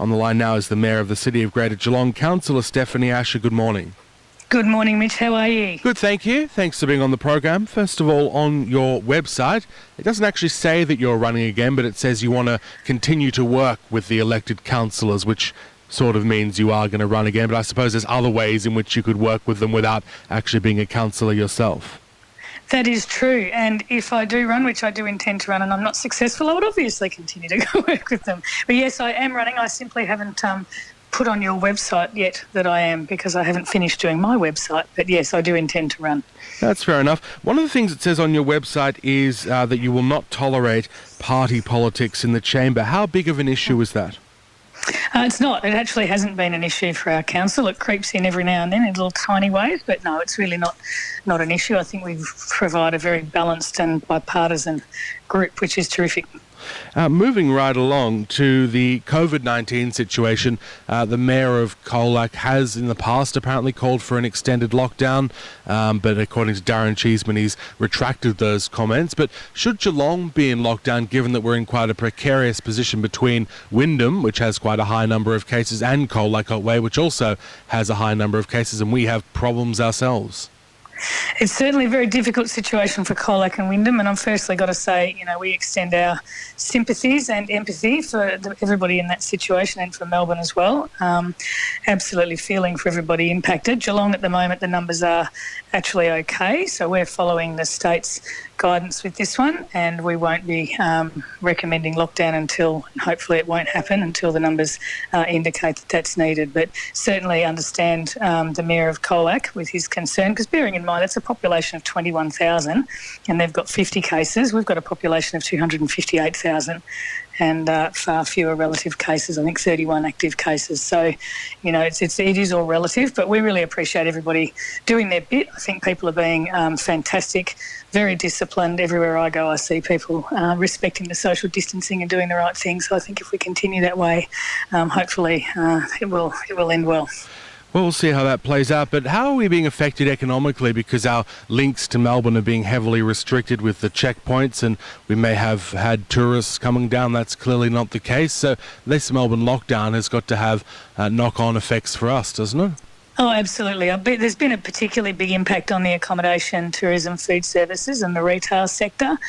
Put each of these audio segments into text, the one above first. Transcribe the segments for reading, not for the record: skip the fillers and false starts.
On the line now is the Mayor of the City of Greater Geelong, Councillor Stephanie Asher. Good morning. Good morning, Mitch. How are you? Good, thank you. Thanks for being on the program. First of all, on your website, it doesn't actually say that you're running again, but it says you want to continue to work with the elected councillors, which sort of means you are going to run again. But I suppose there's other ways in which you could work with them without actually being a councillor yourself. That is true. And if I do run, which I do intend to run, and I'm not successful, I would obviously continue to go work with them. But yes, I am running. I simply haven't put on your website yet that I am, because I haven't finished doing my website. But yes, I do intend to run. That's fair enough. One of the things it says on your website is that you will not tolerate party politics in the chamber. How big of an issue is that? It's not. It actually hasn't been an issue for our council. It creeps in every now and then in little tiny ways, but no, it's really not an issue. I think we provide a very balanced and bipartisan group, which is terrific. Moving right along to the COVID-19 situation, the Mayor of Colac has in the past apparently called for an extended lockdown, but according to Darren Cheeseman, he's retracted those comments. But should Geelong be in lockdown, given that we're in quite a precarious position between Wyndham, which has quite a high number of cases, and Colac Otway, which also has a high number of cases, and we have problems ourselves? It's certainly a very difficult situation for Colac and Wyndham, and I've firstly got to say, we extend our sympathies and empathy for everybody in that situation, and for Melbourne as well. Absolutely feeling for everybody impacted. Geelong at the moment, the numbers are actually okay, so we're following the state's guidance with this one, and we won't be recommending lockdown until, and hopefully it won't happen until the numbers indicate that that's needed. But certainly understand the Mayor of Colac with his concern, because bearing in mind that's a population of 21,000 and they've got 50 cases. We've got a population of 258,000 and far fewer relative cases, I think 31 active cases. So, it is all relative, but we really appreciate everybody doing their bit. I think people are being fantastic, very disciplined. Everywhere I go, I see people respecting the social distancing and doing the right thing. So I think if we continue that way, hopefully it will end well. Well, we'll see how that plays out, but how are we being affected economically, because our links to Melbourne are being heavily restricted with the checkpoints, and we may have had tourists coming down? That's clearly not the case. So this Melbourne lockdown has got to have knock-on effects for us, doesn't it? Oh, absolutely. There's been a particularly big impact on the accommodation, tourism, food services and the retail sector.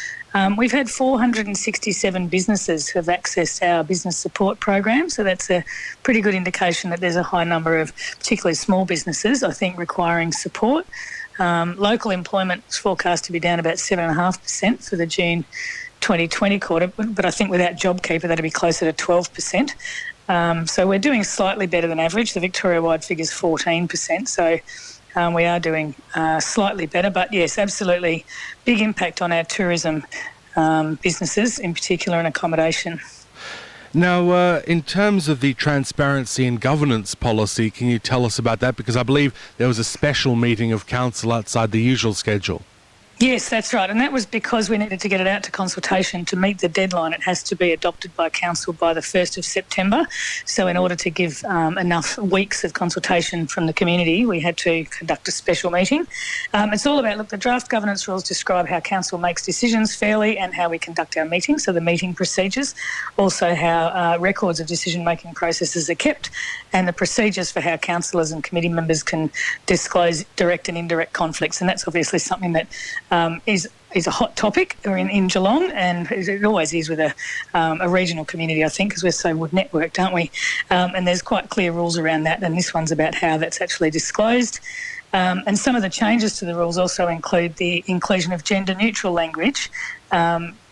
We've had 467 businesses who have accessed our business support program, so that's a pretty good indication that there's a high number of particularly small businesses, I think, requiring support. Local employment is forecast to be down about 7.5% for the June 2020 quarter, but I think without JobKeeper that'd be closer to 12%. So we're doing slightly better than average. The Victoria-wide figure's 14%, so we are doing slightly better. But yes, absolutely big impact on our tourism businesses in particular, and accommodation. Now, in terms of the transparency and governance policy, can you tell us about that? Because I believe there was a special meeting of council outside the usual schedule. Yes, that's right. And that was because we needed to get it out to consultation to meet the deadline. It has to be adopted by council by the 1st of September. So in order to give enough weeks of consultation from the community, we had to conduct a special meeting. It's all about, the draft governance rules describe how council makes decisions fairly and how we conduct our meetings, so the meeting procedures, also how records of decision-making processes are kept, and the procedures for how councillors and committee members can disclose direct and indirect conflicts. And that's obviously something that is a hot topic in Geelong, and it always is with a regional community, I think, because we're so wood networked, aren't we? And there's quite clear rules around that, and this one's about how that's actually disclosed. And some of the changes to the rules also include the inclusion of gender-neutral language,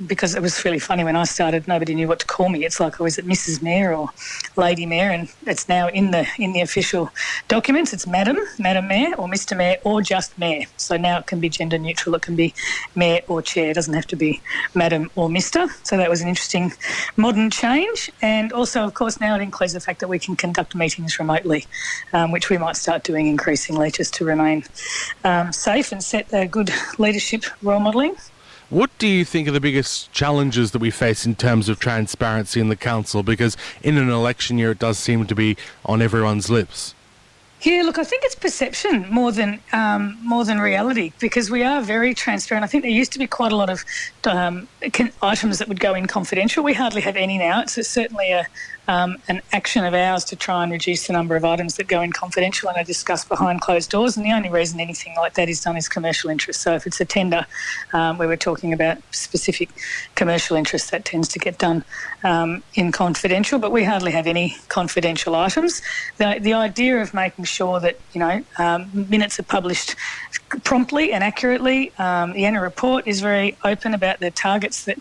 because it was really funny when I started, nobody knew what to call me. It's like I was at Mrs. Mayor or Lady Mayor, and it's now in the official documents. It's Madam Mayor or Mr. Mayor or just Mayor. So now it can be gender neutral. It can be Mayor or Chair. It doesn't have to be Madam or Mr. So that was an interesting modern change. And also, of course, now it includes the fact that we can conduct meetings remotely, which we might start doing increasingly just to remain safe and set a good leadership role modelling. What do you think are the biggest challenges that we face in terms of transparency in the council? Because in an election year, it does seem to be on everyone's lips. Yeah, look, I think it's perception more than reality, because we are very transparent. I think there used to be quite a lot of items that would go in confidential. We hardly have any now. It's certainly an action of ours to try and reduce the number of items that go in confidential and are discussed behind closed doors. And the only reason anything like that is done is commercial interest. So if it's a tender where we're talking about specific commercial interests, that tends to get done in confidential. But we hardly have any confidential items. The idea of making sure that minutes are published promptly and accurately. The annual report is very open about the targets that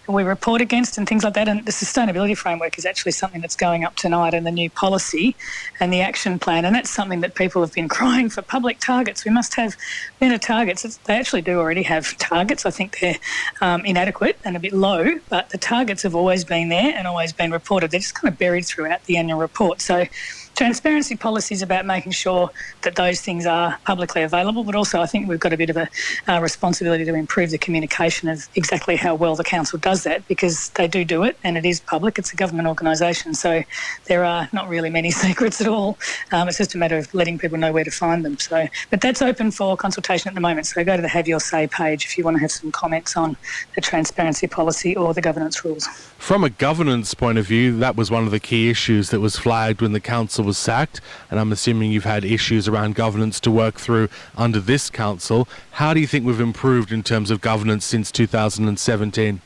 we report against and things like that. And the sustainability framework is actually something that's going up tonight, and the new policy and the action plan. And that's something that people have been crying for, public targets. We must have better targets. They actually do already have targets. I think they're inadequate and a bit low, but the targets have always been there and always been reported. They're just kind of buried throughout the annual report. So transparency policy is about making sure that those things are publicly available, but also I think we've got a bit of a responsibility to improve the communication of exactly how well the council does that, because they do it and it is public. It's a government organisation, so there are not really many secrets at all. It's just a matter of letting people know where to find them. So, but that's open for consultation at the moment, so go to the Have Your Say page if you want to have some comments on the transparency policy or the governance rules. From a governance point of view, that was one of the key issues that was flagged when the council was sacked, and I'm assuming you've had issues around governance to work through under this council. How do you think we've improved in terms of governance since 2017?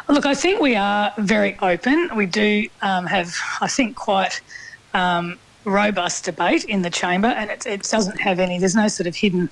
Look, I think we are very open. We do have, I think, quite robust debate in the chamber, and it doesn't have any, there's no sort of hidden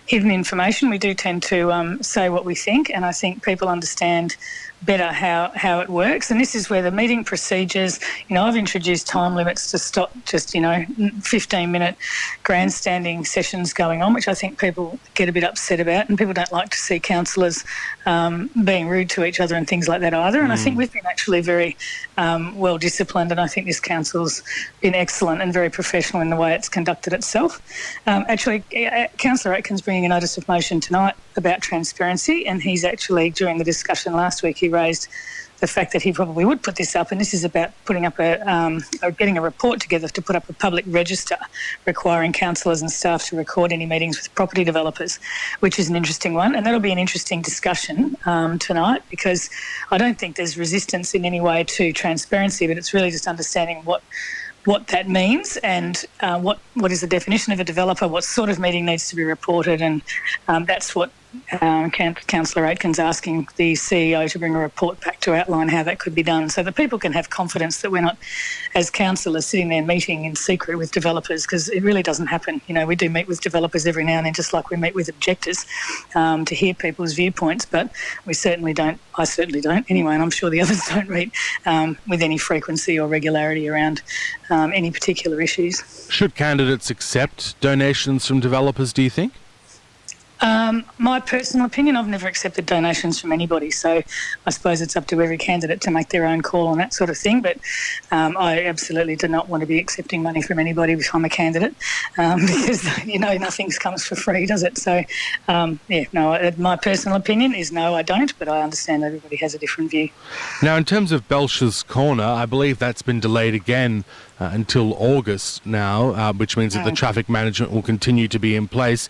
information. We do tend to say what we think, and I think people understand better how it works. And this is where the meeting procedures, I've introduced time limits to stop just, 15-minute grandstanding sessions going on, which I think people get a bit upset about, and people don't like to see councillors being rude to each other and things like that either. And I think we've been actually very well disciplined, and I think this council's been excellent and very professional in the way it's conducted itself. Actually, Councillor Aitken's bringing a notice of motion tonight about transparency, and he's actually, during the discussion last week, he raised the fact that he probably would put this up, and this is about putting up getting a report together to put up a public register requiring councillors and staff to record any meetings with property developers, which is an interesting one, and that'll be an interesting discussion tonight, because I don't think there's resistance in any way to transparency, but it's really just understanding what that means and what is the definition of a developer, what sort of meeting needs to be reported, and that's what Councillor Aitken's asking the CEO to bring a report back to outline how that could be done, so that people can have confidence that we're not, as councillors, sitting there meeting in secret with developers, because it really doesn't happen. We do meet with developers every now and then, just like we meet with objectors to hear people's viewpoints, but we certainly don't, I certainly don't anyway, and I'm sure the others don't meet with any frequency or regularity around any particular issues. Should candidates accept donations from developers, do you think? My personal opinion, I've never accepted donations from anybody, so I suppose it's up to every candidate to make their own call on that sort of thing, but I absolutely do not want to be accepting money from anybody if I'm a candidate, because, nothing comes for free, does it? So, my personal opinion is no, I don't, but I understand everybody has a different view. Now, in terms of Belcher's Corner, I believe that's been delayed again until August now, which means that the traffic management will continue to be in place.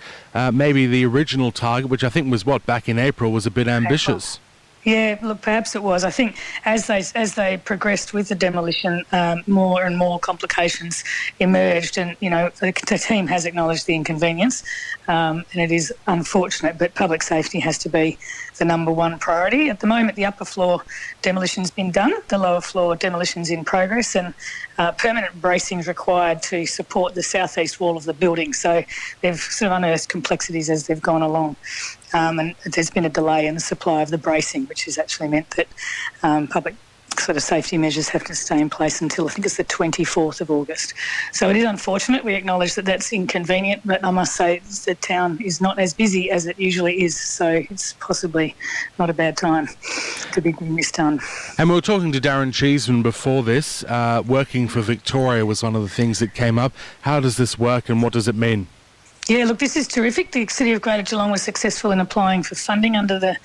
Maybe the original target, which I think was back in April, was a bit ambitious. Yeah, look, perhaps it was. I think as they progressed with the demolition, more and more complications emerged, and the team has acknowledged the inconvenience, and it is unfortunate, but public safety has to be the number one priority. At the moment, the upper floor demolition's been done, the lower floor demolition's in progress, and permanent bracing is required to support the southeast wall of the building. So they've sort of unearthed complexities as they've gone along. And there's been a delay in the supply of the bracing, which has actually meant that public sort of safety measures have to stay in place until I think it's the 24th of August. So it is unfortunate. We acknowledge that that's inconvenient, but I must say the town is not as busy as it usually is, so it's possibly not a bad time to be getting this done. And we were talking to Darren Cheeseman before this. Working for Victoria was one of the things that came up. How does this work and what does it mean? Yeah, look, this is terrific. The City of Greater Geelong was successful in applying for funding under the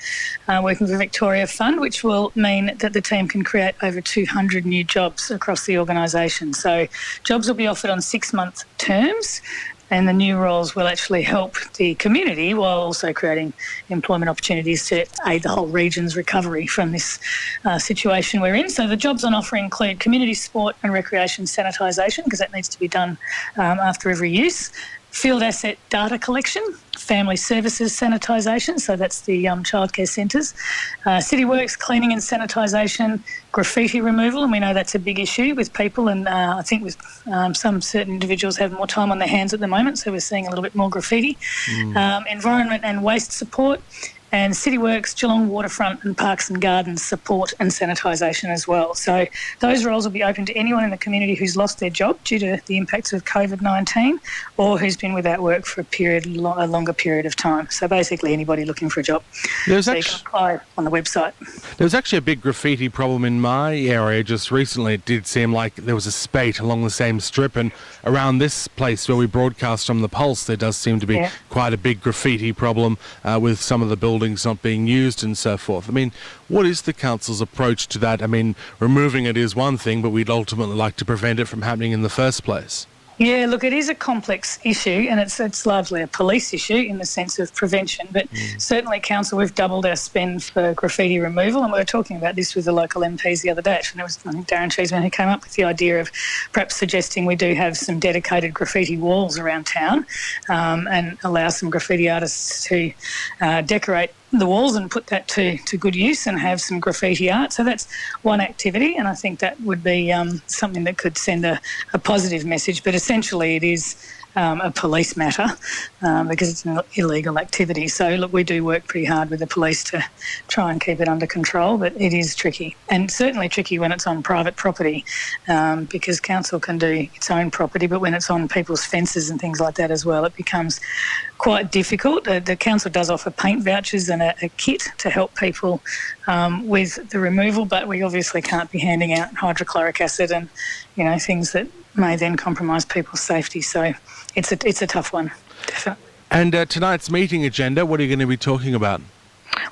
Working for Victoria Fund, which will mean that the team can create over 200 new jobs across the organisation. So jobs will be offered on 6-month terms. and the new roles will actually help the community while also creating employment opportunities to aid the whole region's recovery from this situation we're in. So the jobs on offer include community sport and recreation sanitisation, because that needs to be done after every use, field asset data collection, family services sanitisation, so that's the childcare centres, city works, cleaning and sanitisation, graffiti removal, and we know that's a big issue with people, and I think with some certain individuals have more time on their hands at the moment, so we're seeing a little bit more graffiti, environment and waste support, and City Works, Geelong Waterfront and Parks and Gardens support and sanitisation as well. So those roles will be open to anyone in the community who's lost their job due to the impacts of COVID-19 or who's been without work for a longer period of time. So basically anybody looking for a job. You can apply on the website. There was actually a big graffiti problem in my area just recently. It did seem like there was a spate along the same strip, and around this place where we broadcast from the Pulse, there does seem to be quite a big graffiti problem with some of the buildings not being used and so forth. I mean, what is the council's approach to that? I mean, removing it is one thing, but we'd ultimately like to prevent it from happening in the first place. Yeah, look, it is a complex issue, and it's largely a police issue in the sense of prevention, but certainly council, we've doubled our spend for graffiti removal, and we were talking about this with the local MPs the other day. Actually, it was, I think, Darren Cheeseman who came up with the idea of perhaps suggesting we do have some dedicated graffiti walls around town and allow some graffiti artists to decorate the walls and put that to good use and have some graffiti art. So that's one activity, and I think that would be something that could send a positive message. But essentially it is a police matter because it's an illegal activity. So, look, we do work pretty hard with the police to try and keep it under control, but it is tricky, and certainly tricky when it's on private property because council can do its own property, but when it's on people's fences and things like that as well, it becomes quite difficult. The council does offer paint vouchers and a kit to help people with the removal, but we obviously can't be handing out hydrochloric acid and, you know, things that may then compromise people's safety. So it's a tough one, definitely. And tonight's meeting agenda, what are you going to be talking about?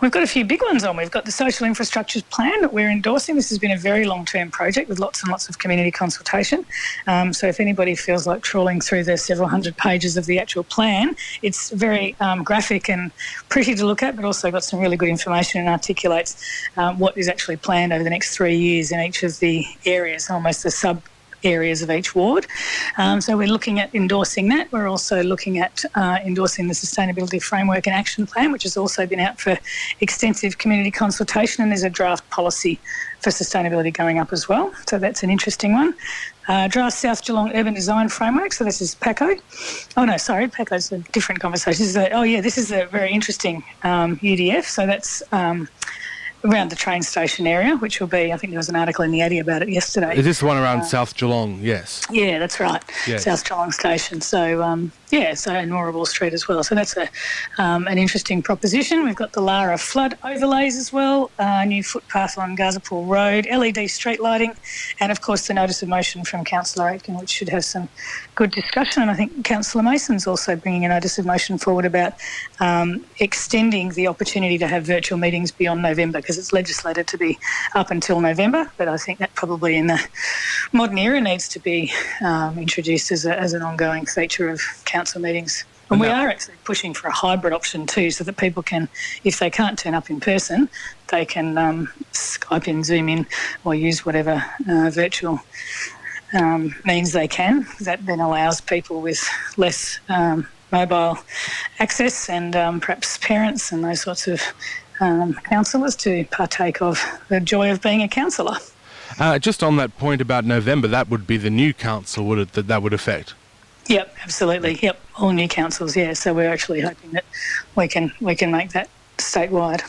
We've got a few big ones on. We've got the social infrastructures plan that we're endorsing. This has been a very long-term project with lots and lots of community consultation. So if anybody feels like trawling through the several hundred pages of the actual plan, it's very graphic and pretty to look at, but also got some really good information and articulates what is actually planned over the next 3 years in each of the areas, almost the sub areas of each ward. So we're looking at endorsing that. We're also looking at endorsing the Sustainability Framework and Action Plan, which has also been out for extensive community consultation, and there's a draft policy for sustainability going up as well. So that's an interesting one. Draft South Geelong Urban Design Framework, so this is PACO. Oh no, sorry, PACO's a different conversation. This is a very interesting UDF, so that's around the train station area, which will be, I think there was an article in the Addy about it yesterday. Is this the one around South Geelong? Yes. Yeah, that's right. Yes. South Geelong Station. So, and Moorabool Street as well. So that's an interesting proposition. We've got the Lara flood overlays as well, new footpath on Gazapool Road, LED street lighting, and of course the notice of motion from Councillor Aitken, which should have some good discussion. And I think Councillor Mason's also bringing a notice of motion forward about extending the opportunity to have virtual meetings beyond November, because it's legislated to be up until November, but I think that probably in the modern era needs to be introduced as an ongoing feature of council meetings. And we are actually pushing for a hybrid option too, so that people can, if they can't turn up in person, they can Skype in, Zoom in, or use whatever virtual means they can. That then allows people with less mobile access and perhaps parents and those sorts of councillors to partake of the joy of being a councillor. Just on that point about November, that would be the new council, would it, that would affect? Yep, absolutely. Yep, all new councils, yeah. So we're actually hoping that we can make that statewide.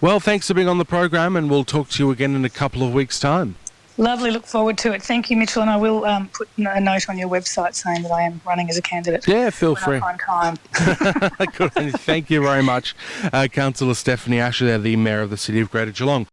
Well, thanks for being on the program, and we'll talk to you again in a couple of weeks' time. Lovely, look forward to it. Thank you, Mitchell, and I will put a note on your website saying that I am running as a candidate. Yeah, feel free. On time. Good. Thank you very much. Councillor Stephanie Asher there, the Mayor of the City of Greater Geelong.